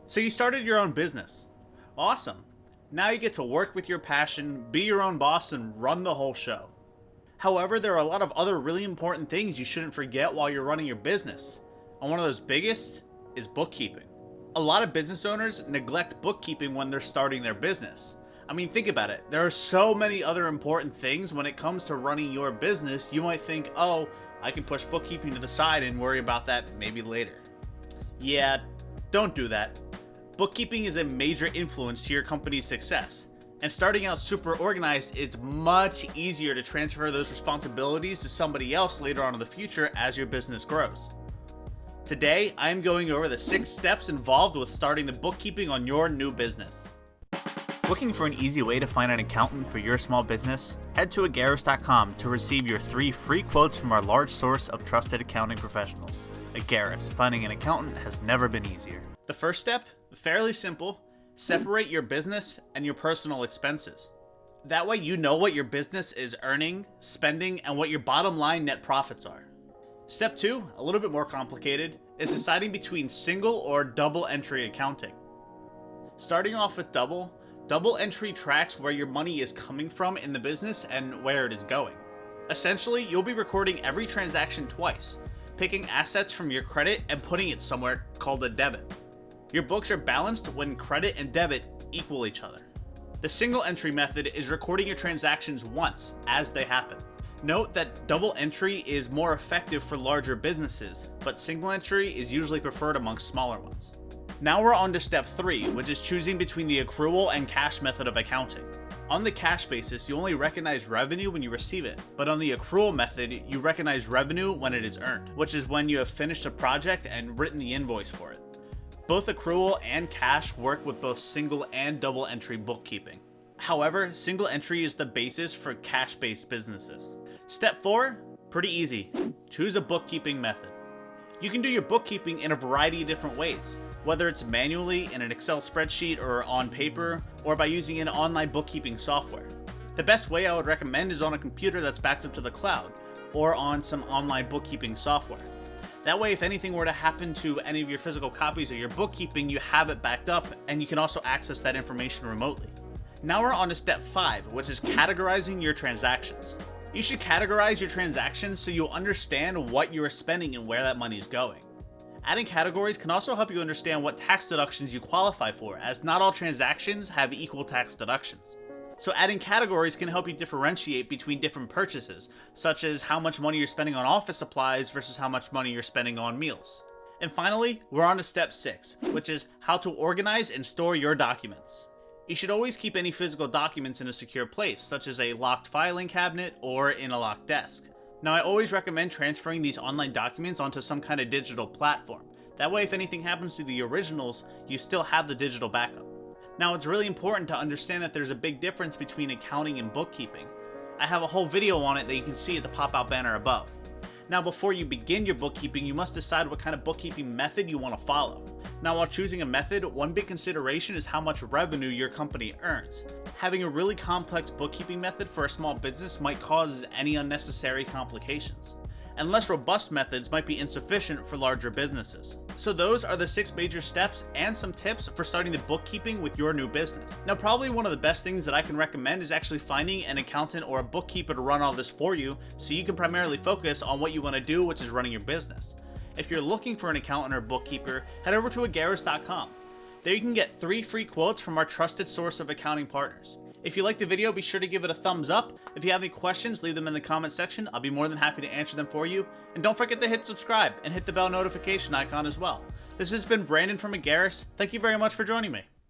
So you started your own business. Awesome. Now you get to work with your passion, be your own boss, and run the whole show. However, there are a lot of other really important things you shouldn't forget while you're running your business. And one of those biggest is bookkeeping. A lot of business owners neglect bookkeeping when they're starting their business. I mean, think about it. There are so many other important things when it comes to running your business. You might think, oh, I can push bookkeeping to the side and worry about that maybe later. Yeah, don't do that. Bookkeeping is a major influence to your company's success. And starting out super organized, it's much easier to transfer those responsibilities to somebody else later on in the future as your business grows. Today, I am going over the 6 steps involved with starting the bookkeeping on your new business. Looking for an easy way to find an accountant for your small business? Head to Ageras.com to receive your 3 free quotes from our large source of trusted accounting professionals. Ageras, finding an accountant has never been easier. The first step? Fairly simple. Separate your business and your personal expenses. That way you know what your business is earning, spending, and what your bottom line net profits are. Step 2, a little bit more complicated, is deciding between single or double entry accounting. Starting off with double entry tracks where your money is coming from in the business and where it is going. Essentially, you'll be recording every transaction twice, picking assets from your credit and putting it somewhere called a debit. Your books are balanced when credit and debit equal each other. The single entry method is recording your transactions once as they happen. Note that double entry is more effective for larger businesses, but single entry is usually preferred amongst smaller ones. Now we're on to step 3, which is choosing between the accrual and cash method of accounting. On the cash basis, you only recognize revenue when you receive it, but on the accrual method, you recognize revenue when it is earned, which is when you have finished a project and written the invoice for it. Both accrual and cash work with both single and double entry bookkeeping. However, single entry is the basis for cash-based businesses. Step 4, pretty easy. Choose a bookkeeping method. You can do your bookkeeping in a variety of different ways, whether it's manually in an Excel spreadsheet or on paper, or by using an online bookkeeping software. The best way I would recommend is on a computer that's backed up to the cloud, or on some online bookkeeping software. That way, if anything were to happen to any of your physical copies of your bookkeeping, you have it backed up, and you can also access that information remotely. Now we're on to step 5, which is categorizing your transactions. You should categorize your transactions so you'll understand what you are spending and where that money is going. Adding categories can also help you understand what tax deductions you qualify for, as not all transactions have equal tax deductions. So adding categories can help you differentiate between different purchases, such as how much money you're spending on office supplies versus how much money you're spending on meals. And finally, we're on to step 6, which is how to organize and store your documents. You should always keep any physical documents in a secure place, such as a locked filing cabinet or in a locked desk. Now, I always recommend transferring these online documents onto some kind of digital platform. That way, if anything happens to the originals, you still have the digital backup. Now, it's really important to understand that there's a big difference between accounting and bookkeeping. I have a whole video on it that you can see at the pop-out banner above. Now, before you begin your bookkeeping, you must decide what kind of bookkeeping method you want to follow. Now, while choosing a method, one big consideration is how much revenue your company earns. Having a really complex bookkeeping method for a small business might cause any unnecessary complications, and less robust methods might be insufficient for larger businesses. So those are the 6 major steps and some tips for starting the bookkeeping with your new business. Now, probably one of the best things that I can recommend is actually finding an accountant or a bookkeeper to run all this for you, so you can primarily focus on what you want to do, which is running your business. If you're looking for an accountant or bookkeeper, head over to Ageras.com. There you can get 3 free quotes from our trusted source of accounting partners. If you liked the video, be sure to give it a thumbs up. If you have any questions, leave them in the comment section. I'll be more than happy to answer them for you. And don't forget to hit subscribe and hit the bell notification icon as well. This has been Brandon from Ageras. Thank you very much for joining me.